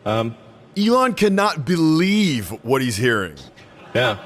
Elon cannot believe what he's hearing. Yeah.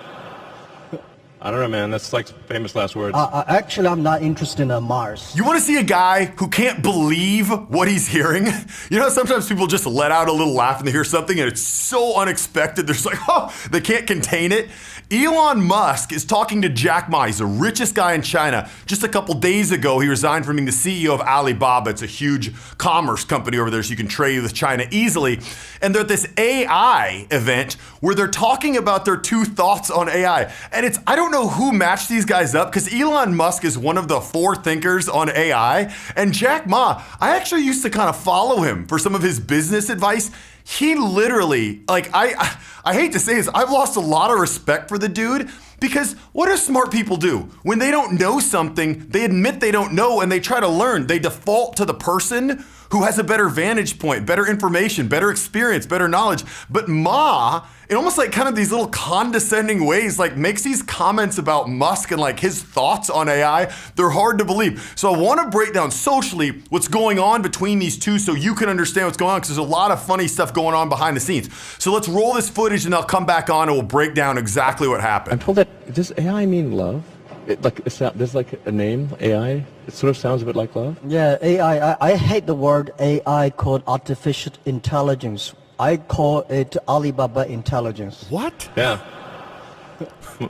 I don't know, man. That's like famous last words. Actually, I'm not interested in Mars. You want to see a guy who can't believe what he's hearing? You know, sometimes people just let out a little laugh and they hear something and it's so unexpected. They're just like, oh, they can't contain it. Elon Musk is talking to Jack Ma. He's the richest guy in China. Just a couple days ago, he resigned from being the CEO of Alibaba. It's a huge commerce company over there, so you can trade with China easily. And they're at this AI event where they're talking about their two thoughts on AI. And I don't know who matched these guys up, because Elon Musk is one of the four thinkers on AI. And Jack Ma, I actually used to kind of follow him for some of his business advice. He literally, like, I hate to say this, I've lost a lot of respect for the dude, because what do smart people do? When they don't know something, they admit they don't know and they try to learn. They default to the person who has a better vantage point, better information, better experience, better knowledge. But Ma, in almost like kind of these little condescending ways, like makes these comments about Musk and like his thoughts on AI. They're hard to believe. So I want to break down socially what's going on between these two so you can understand what's going on, because there's a lot of funny stuff going on behind the scenes. So let's roll this footage and I'll come back on and we'll break down exactly what happened. I'm told that, does AI mean love? There's like a name, AI. It sort of sounds a bit like love. Yeah, AI. I hate the word AI called artificial intelligence. I call it Alibaba intelligence. What? Yeah.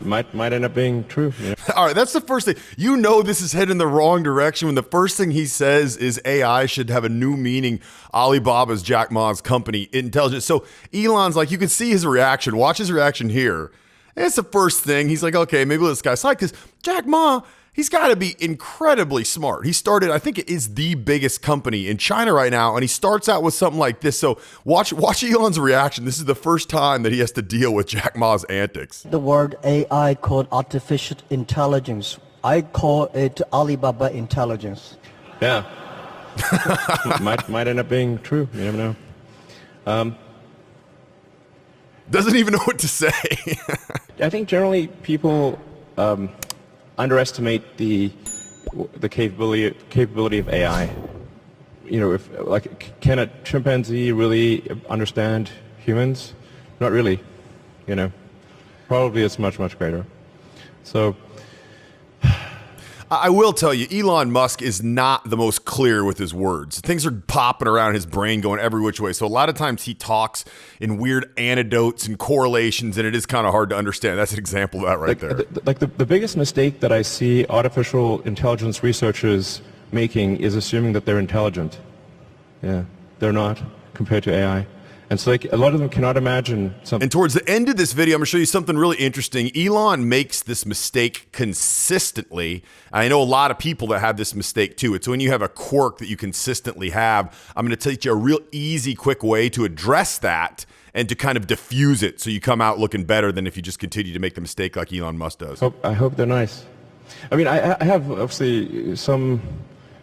might end up being true. You know? All right, that's the first thing. You know this is heading in the wrong direction when the first thing he says is AI should have a new meaning. Alibaba's, Jack Ma's company, intelligence. So Elon's like, you can see his reaction. Watch his reaction here. And it's the first thing. He's like, okay, maybe this guy's like, because Jack Ma, he's got to be incredibly smart. He started, I think it is the biggest company in China right now, and he starts out with something like this. So watch Elon's reaction. This is the first time that he has to deal with Jack Ma's antics. The word AI called artificial intelligence. I call it Alibaba intelligence. Yeah. might end up being true. You never know. Doesn't even know what to say. I think generally people underestimate the capability of AI. You know, can a chimpanzee really understand humans? Not really. You know, probably it's much greater. So. I will tell you, Elon Musk is not the most clear with his words. Things are popping around his brain going every which way. So a lot of times he talks in weird anecdotes and correlations, and it is kind of hard to understand. That's an example of that right there. The biggest mistake that I see artificial intelligence researchers making is assuming that they're intelligent. Yeah, they're not compared to AI. And so a lot of them cannot imagine something. And towards the end of this video, I'm going to show you something really interesting. Elon makes this mistake consistently. I know a lot of people that have this mistake too. It's when you have a quirk that you consistently have. I'm going to teach you a real easy, quick way to address that and to kind of diffuse it so you come out looking better than if you just continue to make the mistake like Elon Musk does. I hope they're nice. I mean, I have obviously some...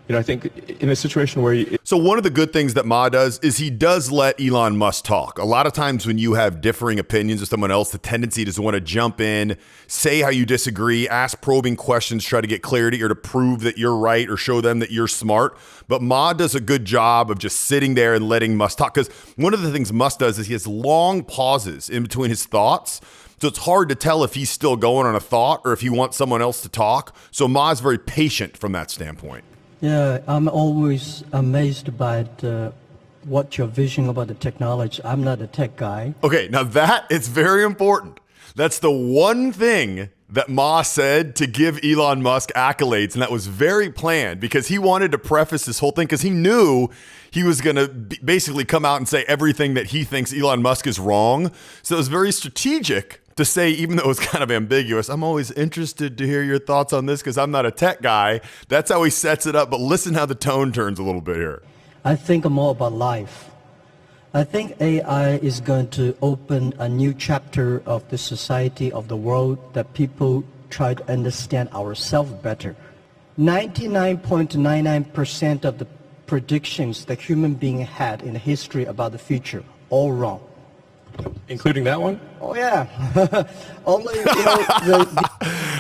You know, I think in a situation where So one of the good things that Ma does is he does let Elon Musk talk. A lot of times when you have differing opinions with someone else, the tendency is to want to jump in, say how you disagree, ask probing questions, try to get clarity or to prove that you're right or show them that you're smart. But Ma does a good job of just sitting there and letting Musk talk. Because one of the things Musk does is he has long pauses in between his thoughts. So it's hard to tell if he's still going on a thought or if he wants someone else to talk. So Ma is very patient from that standpoint. Yeah, I'm always amazed by what your vision about the technology. I'm not a tech guy. Okay, now that is very important. That's the one thing that Ma said to give Elon Musk accolades, and that was very planned because he wanted to preface this whole thing because he knew he was going to basically come out and say everything that he thinks Elon Musk is wrong. So it was very strategic to say, even though it was kind of ambiguous, I'm always interested to hear your thoughts on this because I'm not a tech guy. That's how he sets it up. But listen how the tone turns a little bit here. I think more about life. I think AI is going to open a new chapter of the society, of the world, that people try to understand ourselves better. 99.99% of the predictions that human being had in history about the future, all wrong. Including that one? Oh, yeah. Only,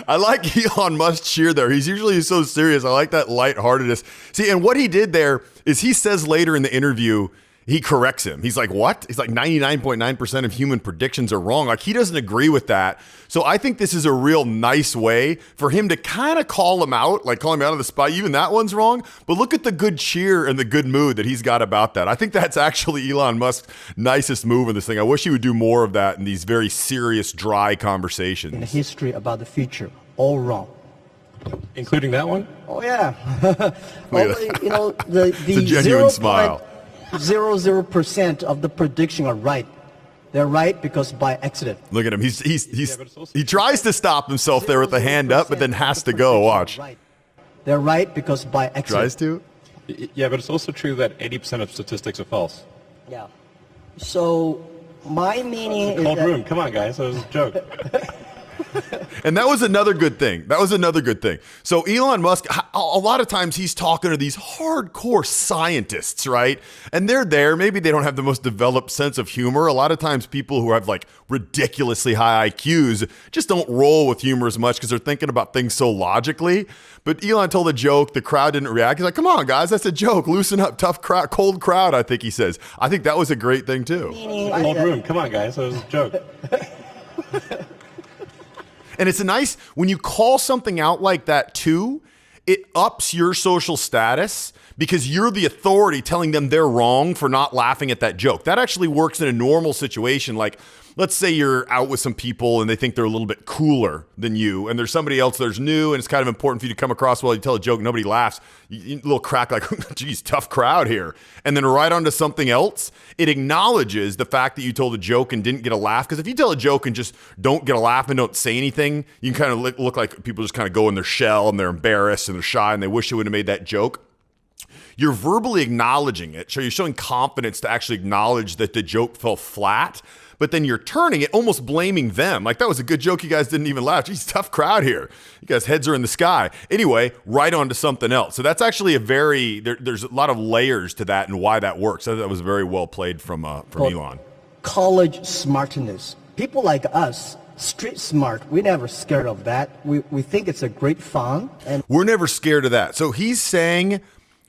I like Elon Musk's cheer there. He's usually so serious. I like that lightheartedness. See, and what he did there is he says later in the interview, he corrects him. He's like, what? He's like 99.9% of human predictions are wrong. Like he doesn't agree with that. So I think this is a real nice way for him to kind of call him out, like call him out of the spot. Even that one's wrong. But look at the good cheer and the good mood that he's got about that. I think that's actually Elon Musk's nicest move in this thing. I wish he would do more of that in these very serious, dry conversations. In the history about the future, all wrong. Including that one? Oh yeah. Only, you know, the it's a genuine smile. 0.00% of the prediction are right. They're right because by accident. Look at him. He tries to stop himself there with the hand up, but then has to go. Watch. Right. They're right because by accident. Tries to. Yeah, but it's also true that 80% of statistics are false. Yeah. So my meaning is Cold that room. Come on, guys. That was a joke. And that was another good thing. So Elon Musk, a lot of times he's talking to these hardcore scientists, right? And they're there. Maybe they don't have the most developed sense of humor. A lot of times people who have like ridiculously high IQs just don't roll with humor as much because they're thinking about things so logically. But Elon told a joke. The crowd didn't react. He's like, come on, guys. That's a joke. Loosen up. Tough crowd, cold crowd, I think he says. I think that was a great thing too. Cold room. Come on, guys. That was a joke. And it's a nice, when you call something out like that too, it ups your social status because you're the authority telling them they're wrong for not laughing at that joke. That actually works in a normal situation. Like, let's say you're out with some people and they think they're a little bit cooler than you, and there's somebody else that's new, and it's kind of important for you to come across while you tell a joke, nobody laughs. You little crack like, geez, tough crowd here. And then right onto something else, it acknowledges the fact that you told a joke and didn't get a laugh. Because if you tell a joke and just don't get a laugh and don't say anything, you can kind of look like people just kind of go in their shell and they're embarrassed and they're shy and they wish they would have made that joke. You're verbally acknowledging it. So you're showing confidence to actually acknowledge that the joke fell flat, but then you're turning it, almost blaming them. Like, that was a good joke. You guys didn't even laugh. Geez, tough crowd here. You guys' heads are in the sky. Anyway, right on to something else. So that's actually there's a lot of layers to that and why that works. I thought that was very well played from Elon. College smartness. People like us, street smart, we're never scared of that. We think it's a great fun. And we're never scared of that. So he's saying,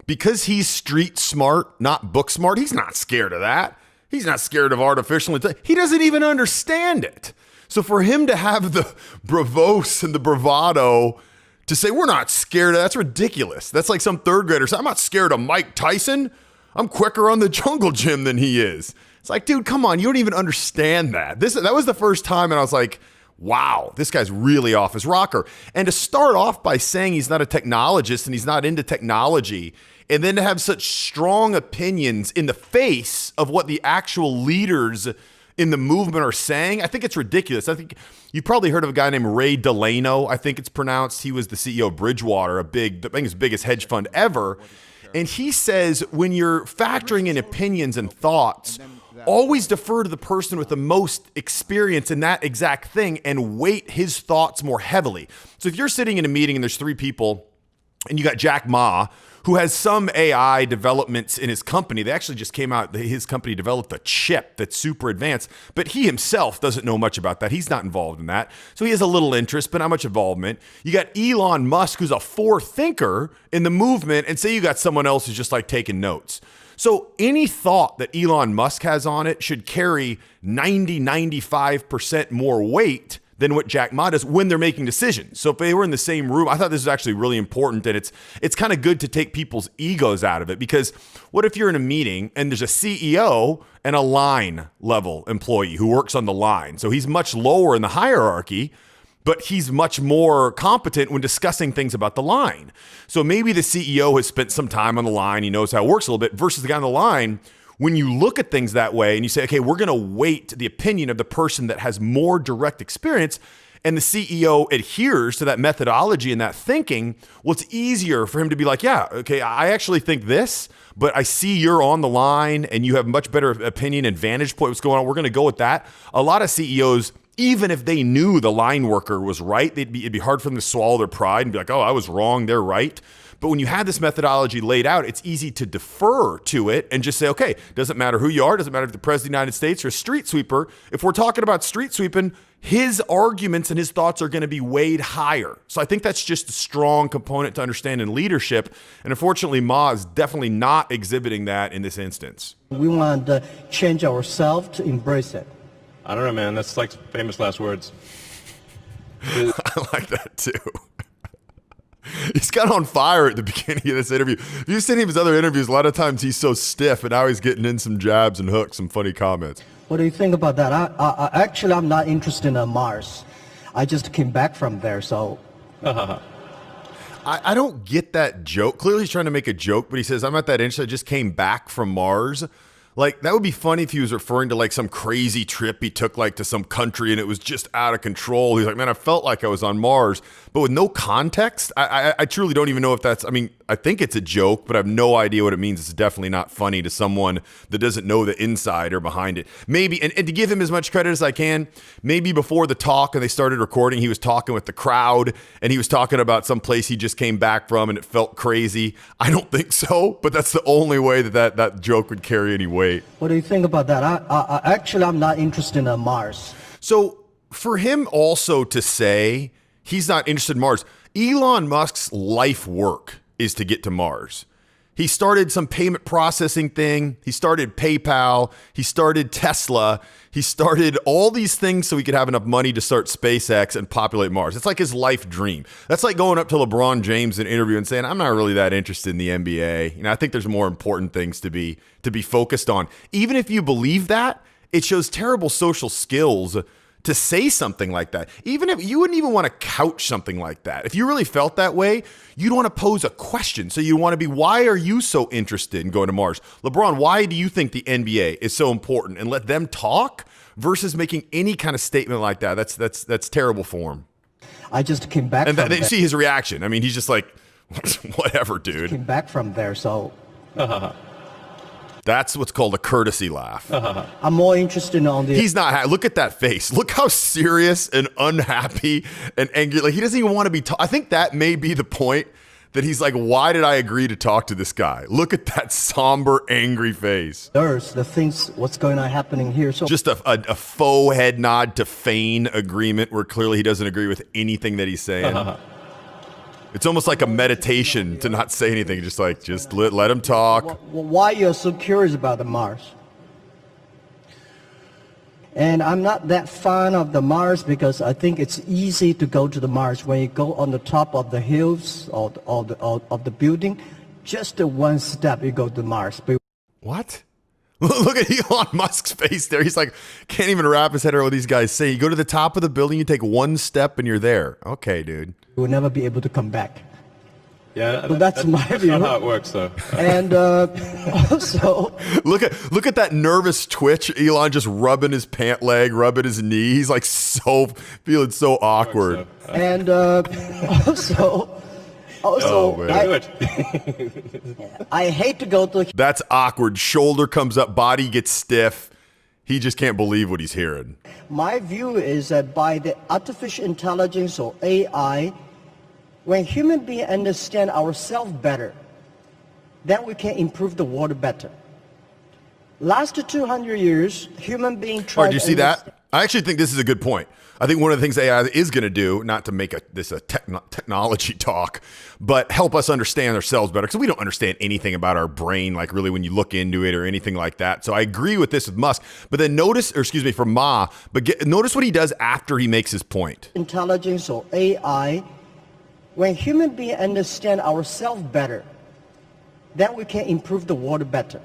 because he's street smart, not book smart, he's not scared of that. He's not scared of artificial intelligence. He doesn't even understand it. So for him to have the bravos and the bravado to say, we're not scared of that, that's ridiculous. That's like some third grader saying, I'm not scared of Mike Tyson. I'm quicker on the jungle gym than he is. It's like, dude, come on. You don't even understand that. That was the first time, and I was like, wow, this guy's really off his rocker. And to start off by saying he's not a technologist and he's not into technology, and then to have such strong opinions in the face of what the actual leaders in the movement are saying, I think it's ridiculous. I think you've probably heard of a guy named Ray Delano, I think it's pronounced. He was the CEO of Bridgewater, I think his biggest hedge fund ever. And he says, when you're factoring in opinions and thoughts, always defer to the person with the most experience in that exact thing and weight his thoughts more heavily. So if you're sitting in a meeting and there's three people and you got Jack Ma, who has some AI developments in his company. They actually just came out, his company developed a chip that's super advanced, but he himself doesn't know much about that. He's not involved in that. So he has a little interest, but not much involvement. You got Elon Musk, who's a forethinker in the movement, and say you got someone else who's just like taking notes. So any thought that Elon Musk has on it should carry 95% more weight than what Jack Ma does when they're making decisions. So if they were in the same room, I thought this was actually really important, and it's kind of good to take people's egos out of it, because what if you're in a meeting and there's a CEO and a line level employee who works on the line? So he's much lower in the hierarchy, but he's much more competent when discussing things about the line. So maybe the CEO has spent some time on the line, he knows how it works a little bit, versus the guy on the line. When you look at things that way and you say, okay, we're going to weight the opinion of the person that has more direct experience, and the CEO adheres to that methodology and that thinking, well, it's easier for him to be like, yeah, okay, I actually think this, but I see you're on the line and you have much better opinion and vantage point. What's going on? We're going to go with that. A lot of CEOs, even if they knew the line worker was right, it'd be hard for them to swallow their pride and be like, oh, I was wrong, they're right. But when you have this methodology laid out, it's easy to defer to it and just say, okay, doesn't matter who you are, doesn't matter if the president of the United States or a street sweeper. If we're talking about street sweeping, his arguments and his thoughts are going to be weighed higher. So I think that's just a strong component to understand in leadership. And unfortunately, Ma is definitely not exhibiting that in this instance. We want to change ourselves to embrace it. I don't know, man. That's like famous last words. I like that too. He's got on fire at the beginning of this interview. If you've seen his other interviews, a lot of times he's so stiff, and now he's getting in some jabs and hooks, some funny comments. What do you think about that? Actually, I'm not interested in Mars. I just came back from there, so. I don't get that joke. Clearly he's trying to make a joke, but he says, I'm not that interested. I just came back from Mars. Like, that would be funny if he was referring to like some crazy trip he took like to some country and it was just out of control. He's like, man, I felt like I was on Mars, but with no context. I truly don't even know if that's, I mean, I think it's a joke, but I have no idea what it means. It's definitely not funny to someone that doesn't know the inside or behind it. Maybe, and to give him as much credit as I can, maybe before the talk and they started recording, he was talking with the crowd and he was talking about some place he just came back from and it felt crazy. I don't think so, but that's the only way that joke would carry any weight. What do you think about that? Actually, I'm not interested in Mars. So for him also to say he's not interested in Mars, Elon Musk's life work is to get to Mars. He started some payment processing thing. He started PayPal. He started Tesla. He started all these things so he could have enough money to start SpaceX and populate Mars. It's like his life dream. That's like going up to LeBron James in an interview and saying, I'm not really that interested in the NBA. You know, I think there's more important things to be focused on. Even if you believe that, it shows terrible social skills to say something like that. Even if you wouldn't even want to couch something like that. If you really felt that way, you'd want to pose a question. So you want to be, why are you so interested in going to Mars? LeBron, why do you think the NBA is so important? And let them talk versus making any kind of statement like that. That's terrible form. I just came back and from you see his reaction. I mean, he's just like, whatever, dude. Came back from there, so. That's what's called a courtesy laugh. I'm more interested on the. He's not. Look at that face. Look how serious and unhappy and angry. Like he doesn't even want to be. I think that may be the point that he's like, why did I agree to talk to this guy? Look at that somber, angry face. There's the things, what's going on happening here. So just a faux head nod to feign agreement where clearly he doesn't agree with anything that he's saying. It's almost like a meditation to not say anything, just let him talk. Why you're so curious about the Mars? And I'm not that fan of the Mars because I think it's easy to go to the Mars when you go on the top of the hills or of the building. Just one step, you go to Mars. What? Look at Elon Musk's face there. He's like, can't even wrap his head around what these guys say. You go to the top of the building, you take one step and you're there. Okay, dude. You will never be able to come back. Yeah, so that's my view. That's not how it works, though. And also, look at that nervous twitch. Elon just rubbing his pant leg, rubbing his knee. He's like feeling so awkward. And also, I hate to go to. That's awkward. Shoulder comes up, body gets stiff. He just can't believe what he's hearing. My view is that by the artificial intelligence or AI, when human beings understand ourselves better, then we can improve the world better. Last 200 years, human beings tried. Do you see that? I actually think this is a good point. I think one of the things AI is going to do, not to make this a technology talk, but help us understand ourselves better because we don't understand anything about our brain, like really when you look into it or anything like that. So I agree with this with Musk, but then notice what he does after he makes his point. Intelligence or AI, when human beings understand ourselves better, then we can improve the world better.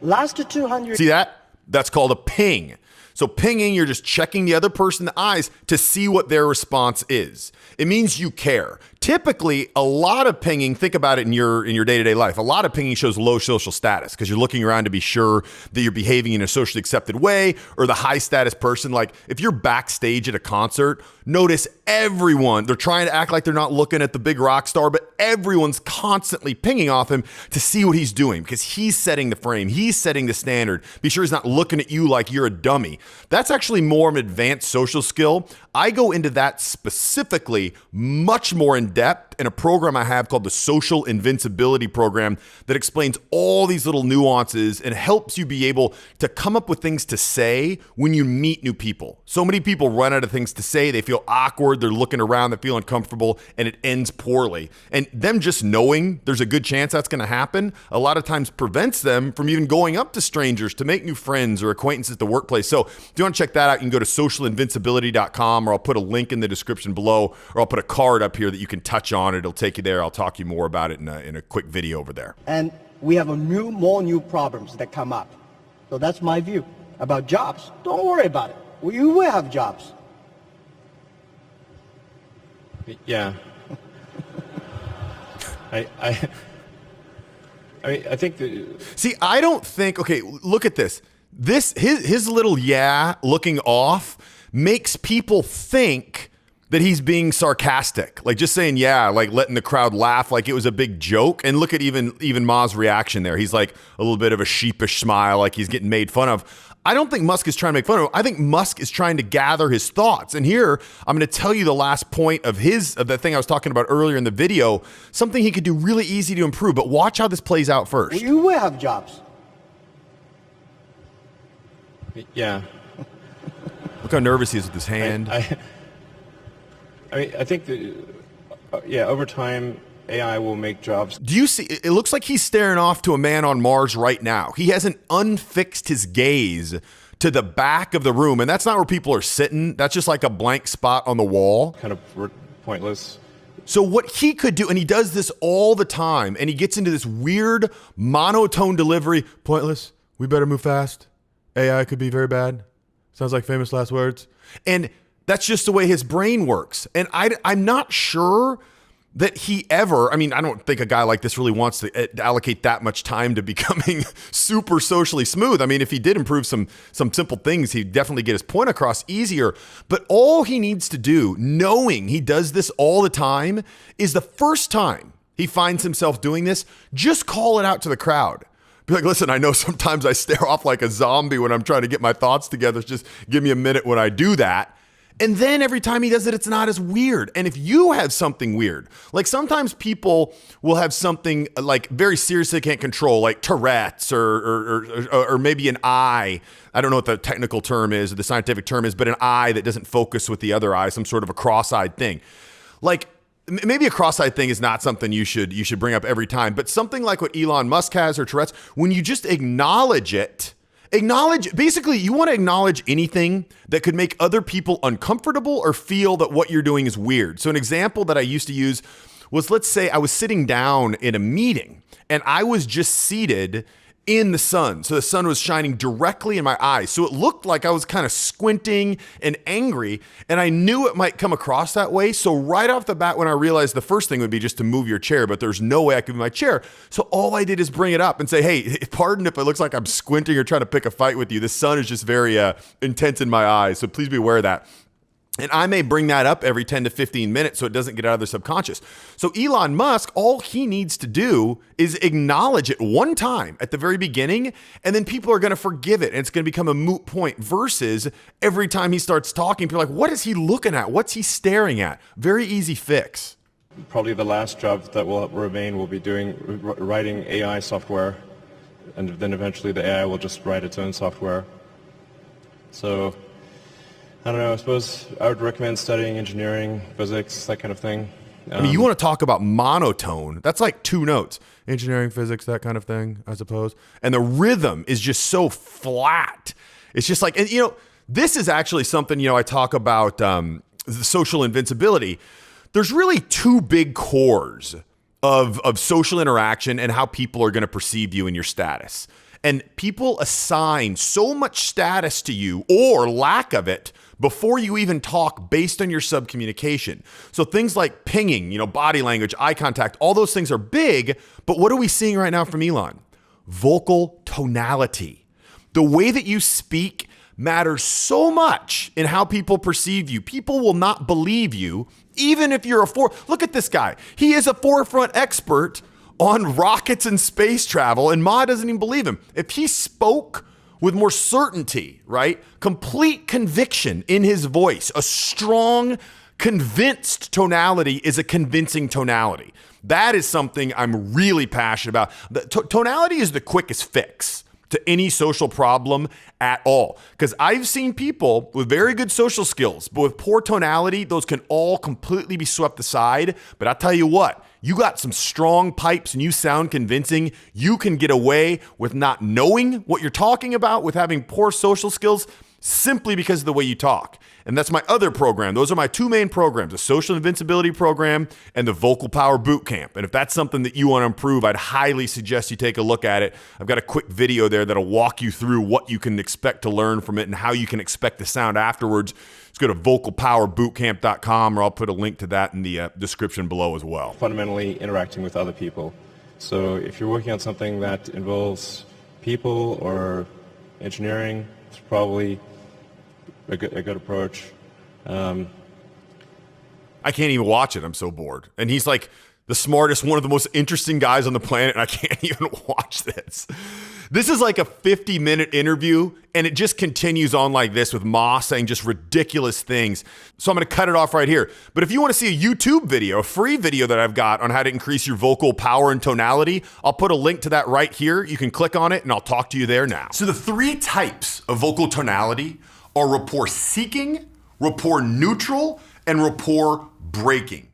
Last 200. See that? That's called a ping. So pinging, you're just checking the other person in the eyes to see what their response is. It means you care. Typically, a lot of pinging, think about it in your day-to-day life, a lot of pinging shows low social status because you're looking around to be sure that you're behaving in a socially accepted way, or the high status person. Like if you're backstage at a concert, notice everyone, they're trying to act like they're not looking at the big rock star, but everyone's constantly pinging off him to see what he's doing because he's setting the frame. He's setting the standard. Be sure he's not looking at you like you're a dummy. That's actually more of an advanced social skill. I go into that specifically much more in depth in a program I have called the Social Invincibility Program that explains all these little nuances and helps you be able to come up with things to say when you meet new people. So many people run out of things to say. They feel awkward. They're looking around. They feel uncomfortable, and it ends poorly. And them just knowing there's a good chance that's going to happen a lot of times prevents them from even going up to strangers to make new friends or acquaintances at the workplace. So if you want to check that out, you can go to socialinvincibility.com, or I'll put a link in the description below, or I'll put a card up here that you can touch on. It'll take you there. I'll talk you more about it in a quick video over there. And we have more new problems that come up. So that's my view about jobs. Don't worry about it. We will have jobs. Yeah. I think that... See, I don't think, okay, look at this. His little looking off makes people think that he's being sarcastic, like just saying like letting the crowd laugh like it was a big joke. And look at even Ma's reaction there. He's like a little bit of a sheepish smile, like he's getting made fun of. I don't think Musk is trying to make fun of him. I think Musk is trying to gather his thoughts. And here, I'm going to tell you the last point of the thing I was talking about earlier in the video, something he could do really easy to improve. But watch how this plays out first. You will have jobs. Yeah. Look how nervous he is with his hand. I think that, over time, AI will make jobs. Do you see? It looks like he's staring off to a man on Mars right now. He hasn't unfixed his gaze to the back of the room, and that's not where people are sitting. That's just like a blank spot on the wall. Kind of pointless. So what he could do, and he does this all the time, and he gets into this weird monotone delivery. Pointless. We better move fast. AI could be very bad. Sounds like famous last words. And that's just the way his brain works. And I'm not sure that he ever, I don't think a guy like this really wants to allocate that much time to becoming super socially smooth. If he did improve some simple things, he'd definitely get his point across easier. But all he needs to do, knowing he does this all the time, is the first time he finds himself doing this, just call it out to the crowd. Be like, listen, I know sometimes I stare off like a zombie when I'm trying to get my thoughts together. Just give me a minute when I do that. And then every time he does it, it's not as weird. And if you have something weird, like sometimes people will have something like very seriously can't control, like Tourette's or maybe an eye. I don't know what the technical term is or the scientific term is, but an eye that doesn't focus with the other eye, some sort of a cross-eyed thing. Like maybe a cross-eyed thing is not something you should bring up every time, but something like what Elon Musk has or Tourette's, when you just acknowledge it, basically you want to acknowledge anything that could make other people uncomfortable or feel that what you're doing is weird. So an example that I used to use was, let's say I was sitting down in a meeting and I was just seated in the sun. So the sun was shining directly in my eyes. So it looked like I was kind of squinting and angry, and I knew it might come across that way. So right off the bat, when I realized the first thing would be just to move your chair, but there's no way I could move my chair. So all I did is bring it up and say, hey, pardon if it looks like I'm squinting or trying to pick a fight with you. The sun is just very intense in my eyes. So please be aware of that. And I may bring that up every 10 to 15 minutes so it doesn't get out of their subconscious. So Elon Musk, all he needs to do is acknowledge it one time at the very beginning, and then people are going to forgive it, and it's going to become a moot point, versus every time he starts talking, people are like, what is he looking at? What's he staring at? Very easy fix. Probably the last job that will remain will be writing AI software, and then eventually the AI will just write its own software. So I don't know, I suppose I would recommend studying engineering, physics, that kind of thing. You want to talk about monotone. That's like two notes. Engineering, physics, that kind of thing, I suppose. And the rhythm is just so flat. It's just like, and this is actually something, I talk about the social invincibility. There's really two big cores of social interaction and how people are going to perceive you and your status. And people assign so much status to you, or lack of it, before you even talk, based on your subcommunication. So things like pinging, body language, eye contact, all those things are big. But what are we seeing right now from Elon? Vocal tonality. The way that you speak matters so much in how people perceive you. People will not believe you, even if you're look at this guy. He is a forefront expert on rockets and space travel, and Ma doesn't even believe him. If he spoke with more certainty, right? Complete conviction in his voice, a strong, Convinced tonality is a convincing tonality. That is something I'm really passionate about. Tonality is the quickest fix to any social problem at all. Because I've seen people with very good social skills, but with poor tonality, those can all completely be swept aside. But I'll tell you what, you got some strong pipes and you sound convincing, you can get away with not knowing what you're talking about, with having poor social skills, simply because of the way you talk. And that's my other program. Those are my two main programs, the Social Invincibility Program and the Vocal Power Bootcamp. And if that's something that you want to improve, I'd highly suggest you take a look at it. I've got a quick video there that'll walk you through what you can expect to learn from it and how you can expect to sound afterwards. Just go to vocalpowerbootcamp.com, or I'll put a link to that in the description below as well. Fundamentally interacting with other people. So if you're working on something that involves people or engineering, it's probably a good approach. I can't even watch it. I'm so bored. And he's like the smartest, one of the most interesting guys on the planet, and I can't even watch this. This is like a 50-minute interview, and it just continues on like this with Ma saying just ridiculous things. So I'm going to cut it off right here. But if you want to see a YouTube video, a free video that I've got on how to increase your vocal power and tonality, I'll put a link to that right here. You can click on it, and I'll talk to you there now. So the three types of vocal tonality are rapport seeking, rapport neutral, and rapport breaking.